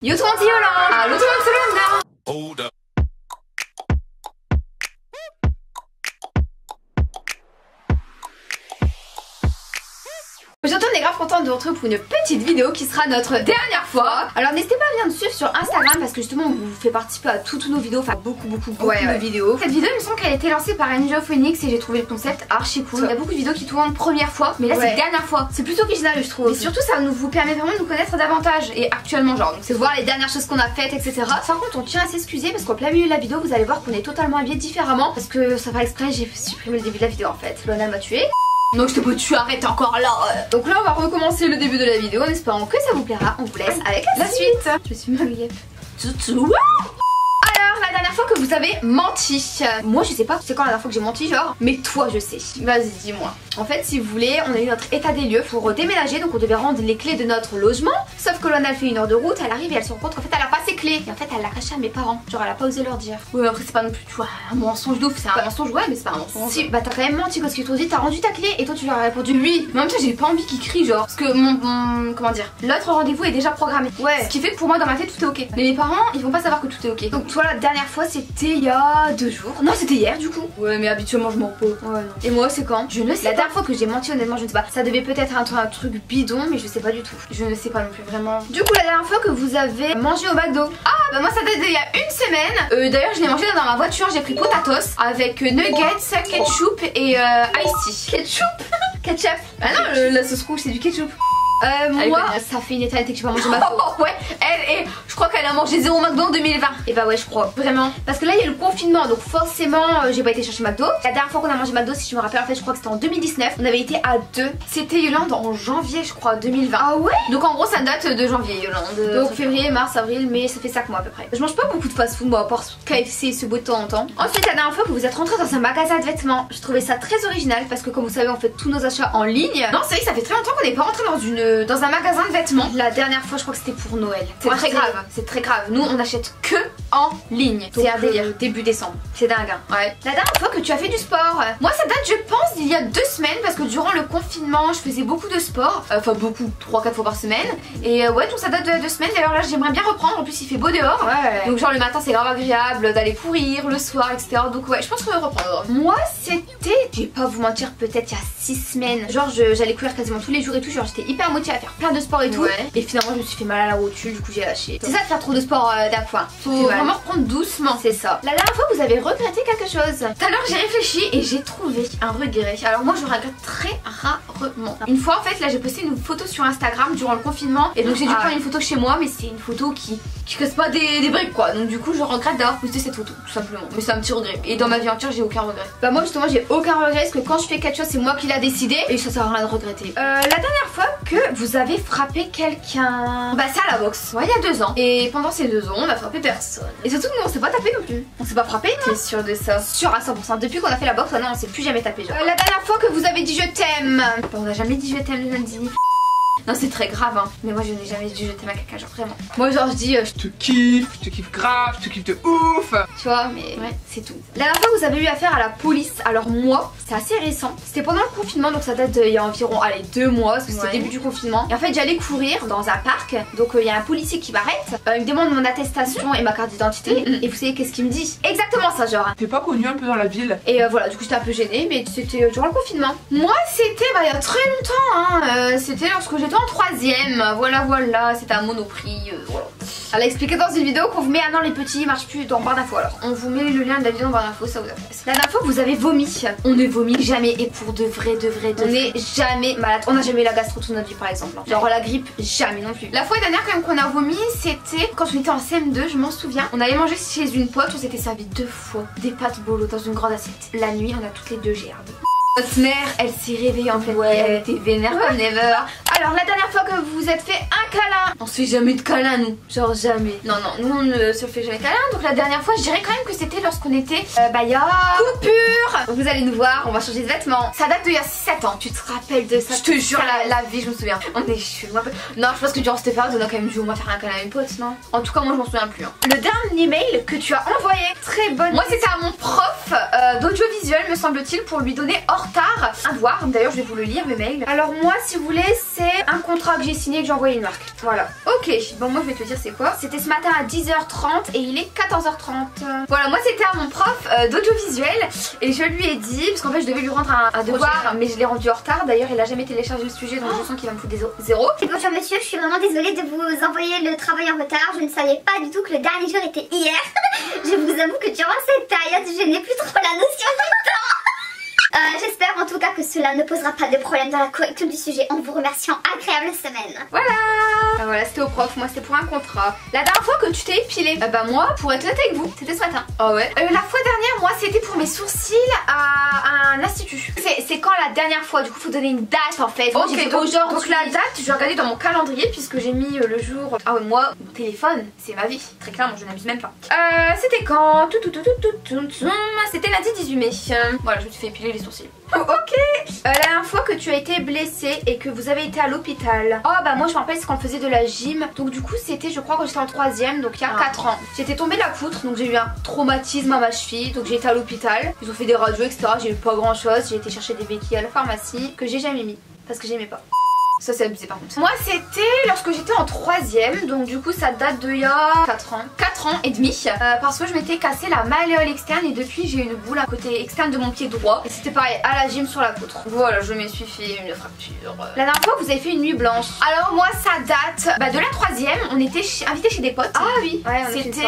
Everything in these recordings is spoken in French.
Yo tout le monde, c'est Yolande. Allô tout le monde, c'est Yolande. Hold up. Aujourd'hui on est grave contente de vous retrouver pour une petite vidéo qui sera notre dernière fois. Alors n'hésitez pas à venir nous suivre sur Instagram parce que justement on vous fait participer à toutes nos vidéos, enfin beaucoup de vidéos. Cette vidéo il me semble qu'elle a été lancée par Angel Phoenix et j'ai trouvé le concept archi cool. Il y a beaucoup de vidéos qui tournent première fois, mais là c'est dernière fois. C'est plutôt original je trouve. Et surtout ça vous permet vraiment de nous connaître davantage et actuellement genre. Donc c'est voir les dernières choses qu'on a faites etc. Par contre on tient à s'excuser parce qu'en plein milieu de la vidéo vous allez voir qu'on est totalement habillés différemment. Parce que ça va exprès, j'ai supprimé le début de la vidéo en fait. Lona m'a tué. Donc je te peux tu arrêtes encore là. Donc là on va recommencer le début de la vidéo en espérant que ça vous plaira. On vous laisse avec la suite. Je suis maquillée. Alors la dernière fois que vous avez menti. Moi je sais pas c'est quand la dernière fois que j'ai menti genre. Mais toi je sais. Vas-y dis-moi. En fait si vous voulez on a eu notre état des lieux pour déménager. Donc on devait rendre les clés de notre logement. Sauf que Lona elle fait 1 heure de route. Elle arrive et elle se rend compte qu'en fait elle a pas ses clés. Et en fait elle l'a caché à mes parents. Genre elle a pas osé leur dire. Ouais après c'est pas non plus tu vois un mensonge d'ouf. C'est un mensonge ouais mais c'est pas un mensonge. Si bah t'as quand même menti parce qu'ils t'ont dit t'as rendu ta clé. Et toi tu leur as répondu oui. Mais en même temps j'ai pas envie qu'ils crient genre. Parce que mon comment dire. L'autre rendez-vous est déjà programmé. Ouais. Ce qui fait que pour moi dans ma tête tout est ok. Mais mes parents ils vont pas savoir que tout est ok. Donc toi la dernière fois c'était il y a 2 jours. Non c'était hier du coup. Ouais mais habituellement je m'en repose. Ouais non. Et moi c'est quand? Je ne sais pas. La dernière fois que j'ai menti honnêtement je ne sais pas. Ça devait peut-être être un truc bidon mais je sais pas du tout. Je ne sais pas non plus vraiment. Du coup la dernière fois que vous avez mangé au McDo. Ah bah moi ça date d'il y a 1 semaine. D'ailleurs je l'ai mangé dans ma voiture. J'ai pris potatoes avec nuggets, ketchup et iced tea. Ketchup? Ketchup. Ah non la sauce rouge c'est du ketchup. Moi ça fait une éternité que je vais pas manger McDo. Ouais elle je crois qu'elle a mangé 0 McDo en 2020. Et bah ouais je crois vraiment. Parce que là il y a le confinement donc forcément j'ai pas été chercher McDo. La dernière fois qu'on a mangé McDo si je me rappelle en fait je crois que c'était en 2019. On avait été à 2. C'était Yolande en janvier je crois 2020. Ah ouais. Donc en gros ça date de janvier Yolande. Donc février, mars, avril, mai ça fait 5 mois à peu près. Je mange pas beaucoup de fast food moi à part KFC ce beau de temps en temps. Ensuite la dernière fois que vous êtes rentré dans un magasin de vêtements. Je trouvais ça très original parce que comme vous savez on fait tous nos achats en ligne. Non c'est vrai que ça fait très longtemps qu'on n'est pas rentré dans un magasin de vêtements. La dernière fois je crois que c'était pour Noël. C'est très grave. C'est très grave. Nous on achète que en ligne. C'est un délire. Début décembre. C'est dingue hein. Ouais. La dernière fois que tu as fait du sport. Moi ça date je pense d'il y a 2 semaines parce que durant le confinement je faisais beaucoup de sport. Enfin beaucoup. 3-4 fois par semaine. Et ouais donc ça date de 2 semaines. D'ailleurs là j'aimerais bien reprendre. En plus il fait beau dehors. Ouais. Donc genre le matin c'est grave agréable d'aller courir le soir etc. Donc ouais je pense que je vais reprendre. Moi c'était, je vais pas vous mentir peut-être il y a 6 semaines. Genre j'allais courir quasiment tous les jours et tout. Genre j'étais hyper motivée à faire plein de sport et tout. Ouais. Et finalement je me suis fait mal à la rotule. Du coup j'ai lâché. C'est ça de faire trop de sport d'un fois. Faut vraiment reprendre doucement. C'est ça. La dernière fois vous avez regretté quelque chose. Tout à l'heure j'ai réfléchi et j'ai trouvé un regret. Alors moi je regrette très rarement. Une fois en fait là j'ai posté une photo sur Instagram durant le confinement. Et donc j'ai dû prendre une photo chez moi. Mais c'est une photo qui casse pas des briques quoi. Donc du coup je regrette d'avoir posté cette photo tout simplement. Mais c'est un petit regret. Et dans ma vie entière j'ai aucun regret. Bah moi justement j'ai aucun regret parce que quand je fais quelque chose c'est moi qui l'a décidé. Et ça sert à rien de regretter. La dernière fois que vous avez frappé quelqu'un. Bah c'est à la boxe. Ouais il y a 2 ans. Et pendant ces 2 ans on a frappé personne. Et surtout nous on s'est pas tapé non plus. On s'est pas frappé non. T'es sûre de ça? Sûr à 100%. Depuis qu'on a fait la boxe non on s'est plus jamais tapé genre. La dernière fois que vous avez dit je t'aime. Bah, on a jamais dit je t'aime lundi. Non c'est très grave hein. Mais moi je n'ai jamais dit je t'aime à quelqu'un genre vraiment. Moi genre je dis je te kiffe grave, je te kiffe de ouf. Tu vois mais ouais c'est tout. La dernière fois que vous avez eu affaire à la police. Alors moi c'est assez récent. C'était pendant le confinement donc ça date d'il y a environ allez 2 mois parce que c'était le début du confinement. Et en fait j'allais courir dans un parc. Donc il y a un policier qui m'arrête. Il me demande mon attestation et ma carte d'identité. Et vous savez qu'est-ce qu'il me dit? Exactement ça genre. T'es pas connu un peu dans la ville? Et voilà du coup j'étais un peu gênée mais c'était durant le confinement. Moi c'était bah il y a très longtemps hein. C'était lorsque j'étais en 3ème, voilà, c'était un Monoprix, voilà. Elle a expliqué dans une vidéo qu'on vous met, ah non les petits ils marchent plus dans barre d'infos alors. On vous met le lien de la vidéo en barre d'infos, ça vous intéresse. La dernière fois vous avez vomi, on ne vomit jamais et pour de vrai, on n'est jamais malade. On n'a jamais eu la gastro toute notre vie par exemple. Genre la grippe, jamais non plus. La fois dernière quand même qu'on a vomi, c'était quand on était en CM2, je m'en souviens. On allait manger chez une pote, on s'était servi 2 fois des pâtes bolo dans une grande assiette. La nuit on a toutes les 2 gerbe. Notre mère, elle s'est réveillée en pleine nuit, elle était vénère comme never. Alors la dernière fois que vous vous êtes fait un câlin. On se fait jamais de câlin nous, genre jamais. Non, nous on ne se fait jamais de câlin. Donc la dernière fois je dirais quand même que c'était lorsqu'on était bah y'a coupure. Vous allez nous voir, on va changer de vêtements. Ça date d'il y a 6-7 ans, tu te rappelles de ça? Je te jure la vie je me souviens. On est chelou un peu. Non je pense que durant cette période on a quand même dû au moins faire un câlin à une pote non? En tout cas moi je m'en souviens plus hein. Le dernier mail que tu as envoyé, très bonne. Moi c'était à mon prof d'audiovisuel me semble-t-il pour lui donner hors retard. Un devoir, d'ailleurs je vais vous le lire mes mails. Alors moi si vous voulez c'est un contrat que j'ai signé et que j'ai envoyé une marque. Voilà. Ok, bon moi je vais te dire c'est quoi. C'était ce matin à 10h30 et il est 14h30. Voilà, moi c'était à mon prof d'audiovisuel et je lui ai dit, parce qu'en fait je devais lui rendre un devoir mais je l'ai rendu en retard. D'ailleurs il a jamais téléchargé le sujet donc je sens qu'il va me foutre des zéros. Bonjour monsieur, je suis vraiment désolée de vous envoyer le travail en retard. Je ne savais pas du tout que le dernier jour était hier. Je vous avoue que durant cette période je n'ai plus trop la notion du temps. J'espère en tout cas que cela ne posera pas de problème dans la correction du sujet en vous remerciant. Agréable semaine. Voilà. Ah, voilà, c'était au prof, moi c'était pour un contrat. La dernière fois que tu t'es épilé, bah moi pour être honnête avec vous, c'était ce matin. Ah ouais. La fois dernière, moi c'était pour mes sourcils à un institut. C'est quand la dernière fois, du coup faut donner une date en fait. Ok, donc la date, je vais regarder dans mon calendrier puisque j'ai mis le jour. Ah ouais, moi, mon téléphone, c'est ma vie. Très clairement, je n'abuse même pas. C'était quand? C'était lundi 18 mai. Voilà, je me suis fait épiler les sourcils. Oh, ok. La dernière fois que tu as été blessée et que vous avez été à l'hôpital. Oh bah moi je me rappelle c'est quand on faisait de la gym. Donc du coup c'était je crois quand j'étais en 3ème, donc il y a 4 ans. J'étais tombée de la poutre, donc j'ai eu un traumatisme à ma cheville. Donc j'ai été à l'hôpital, ils ont fait des radios etc. J'ai eu pas grand chose, j'ai été chercher des béquilles à la pharmacie que j'ai jamais mis parce que j'aimais pas. Ça c'est abusé par contre. Moi c'était lorsque j'étais en 3ème, donc du coup ça date de il y a 4 ans. 4 ans et demi parce que je m'étais cassé la malléole externe et depuis j'ai une boule à côté externe de mon pied droit. Et c'était pareil à la gym sur la poutre. Voilà, je me suis fait une fracture. La dernière fois vous avez fait une nuit blanche. Alors moi ça date de la 3ème, on était invités chez des potes. Ah oui, ouais, c'était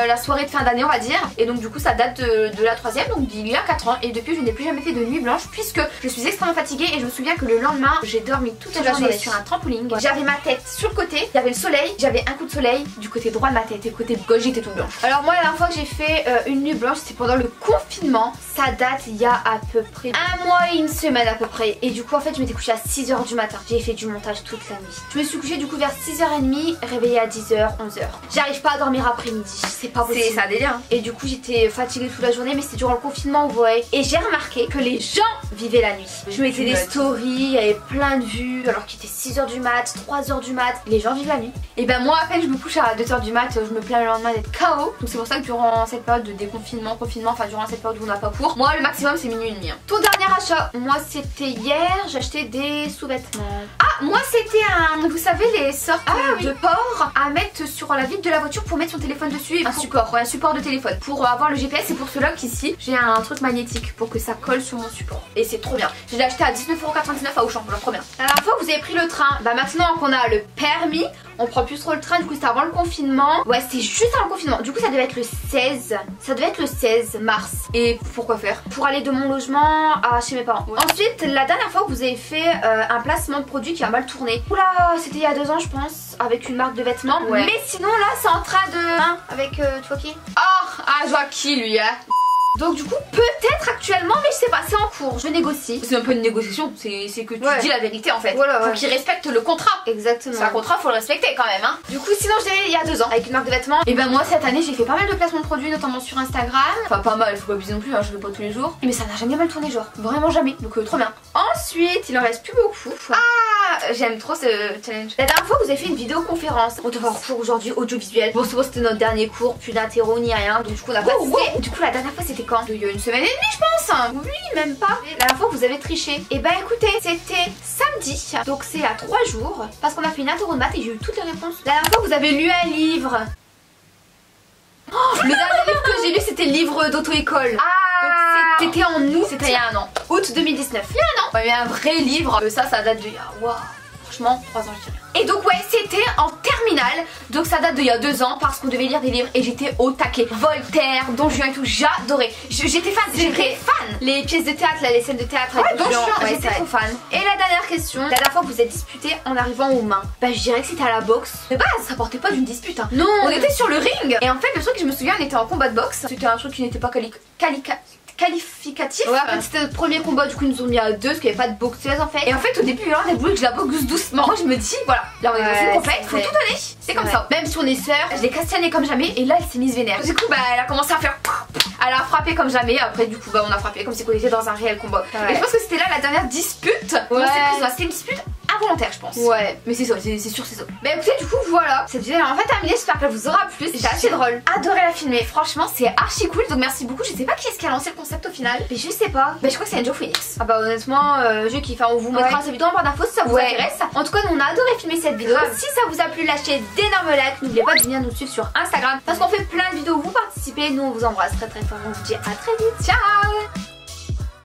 la soirée de fin d'année on va dire. Et donc du coup ça date de la 3ème, donc il y a 4 ans. Et depuis je n'ai plus jamais fait de nuit blanche puisque je suis extrêmement fatiguée. Et je me souviens que le lendemain j'ai dormi toute la journée sur un trampoline. J'avais ma tête sur le côté, il y avait le soleil, j'avais un coup de soleil du côté droit de ma tête et le côté gauche j'étais toute blanche. Alors moi la dernière fois que j'ai fait une nuit blanche c'était pendant le confinement. Ça date il y a à peu près un mois et une semaine à peu près. Et du coup en fait je m'étais couchée à 6h du matin. J'ai fait du montage toute la nuit. Je me suis couchée du coup vers 6h30, réveillée à 10h, 11h. J'arrive pas à dormir après-midi, c'est pas possible. C'est un délire hein. Et du coup j'étais fatiguée toute la journée mais c'était durant le confinement vous voyez. Et j'ai remarqué que les gens vivaient la nuit. Je mettais des stories, il y avait plein de vues alors qu'il était 6h du mat, 3h du mat, les gens vivent la nuit. Et ben moi à peine je me couche à 2h du mat, je me plains le lendemain d'être KO. Donc c'est pour ça que durant cette période de déconfinement, confinement, enfin durant cette période où on n'a pas cours, moi le maximum c'est minuit et demi. Ton dernier achat, moi c'était hier, j'ai acheté des sous-vêtements. Ah moi c'était un, vous savez les sortes de ports à mettre sur la vitre de la voiture pour mettre son téléphone dessus. Et un support, ouais, un support de téléphone. Pour avoir le GPS et pour ce lock ici, j'ai un truc magnétique pour que ça colle sur mon support. Et c'est trop bien. Je l'ai acheté à 19,99€ à Auchan, genre trop bien. La dernière fois vous avez pris le train, bah maintenant qu'on a le permis, on prend plus trop le train, du coup c'était avant le confinement. Ouais c'était juste avant le confinement, du coup ça devait être le 16. Ça devait être le 16 mars. Et pourquoi faire? Pour aller de mon logement à chez mes parents. Ouais. Ensuite la dernière fois que vous avez fait un placement de produit qui a mal tourné. Oula c'était il y a 2 ans je pense, avec une marque de vêtements. Ouais. Mais sinon là c'est en train de... Hein, avec tu vois qui? Je vois qui lui hein. Donc du coup peut-être actuellement mais je sais pas, c'est en cours, je négocie. C'est un peu une négociation, c'est que tu dis la vérité en fait. Voilà, faut qu'il respecte le contrat. Exactement. C'est un contrat, faut le respecter quand même hein. Du coup sinon je l'ai il y a 2 ans avec une marque de vêtements. Et ben moi cette année j'ai fait pas mal de placements de produits notamment sur Instagram. Enfin pas mal, faut pas abuser non plus hein, je fais pas tous les jours. Mais ça n'a jamais mal tourné genre, vraiment jamais. Donc trop bien. Ensuite il en reste plus beaucoup. J'aime trop ce challenge. La dernière fois vous avez fait une vidéoconférence. On devait avoir cours aujourd'hui audiovisuel. Bon souvent c'était notre dernier cours, plus d'interro ni rien. Donc du coup on a pas fait. Du coup la dernière fois c'était quand? Il y a une semaine et demie je pense. Oui même pas. La dernière fois vous avez triché. Et bah écoutez c'était samedi. Donc c'est à 3 jours. Parce qu'on a fait une interro de maths et j'ai eu toutes les réponses. La dernière fois vous avez lu un livre. Le dernier livre que j'ai lu c'était le livre d'auto-école. C'était en août, c'était il y a un an. Août 2019. Il y a un an. Ouais, mais un vrai livre. Ça date de il y a... Wow. Franchement 3 ans je dirais. Et donc ouais c'était en terminale. Donc ça date d'il y a 2 ans parce qu'on devait lire des livres et j'étais au taquet. Voltaire, Don Juan et tout, j'adorais. J'étais fan, j'étais fan. Les pièces de théâtre, là, les scènes de théâtre avec Don Juan, j'étais trop fan. Et la dernière question, la dernière fois que vous êtes disputé en arrivant aux mains, bah je dirais que c'était à la boxe. De base ça portait pas d'une dispute hein. Non. On était sur le ring. Et en fait le truc je me souviens on était en combat de boxe. C'était un truc qui n'était pas qualificatif. Ouais, en fait c'était notre premier combat, du coup ils nous ont mis à 2 parce qu'il n'y avait pas de boxeuse en fait. Et en fait au début on a voulu que je la boxe doucement. Moi je me dis voilà, là on est dans une compète, faut tout donner. C'est comme ça. Même si on est sœurs, je l'ai castagnée comme jamais et là elle s'est mise vénère. Du coup bah elle a commencé à faire Elle a frappé comme jamais. Après du coup bah on a frappé comme si on était dans un réel combat. Ouais. Et je pense que c'était là la dernière dispute. Ouais. C'était une dispute involontaire je pense. Ouais. Mais c'est ça, c'est sûr c'est ça. Bah écoutez du coup voilà, cette vidéo est en fait terminée, j'espère qu'elle vous aura plu. C'était assez drôle. Adoré la filmer, franchement c'est archi cool. Donc merci beaucoup, je sais pas qui est-ce qui a lancé le concept au final. Mais je sais pas. Bah je crois que c'est Enjo Phoenix. Ah bah honnêtement je kiffe, on vous mettra cette vidéo en barre d'infos si ça vous intéresse. En tout cas nous on a adoré filmer cette vidéo. Si ça vous a plu, lâchez d'énormes likes. N'oubliez pas de venir nous suivre sur Instagram parce qu'on fait plein de vidéos où vous participez. Nous on vous embrasse très très fort, on vous dit à très vite. Ciao.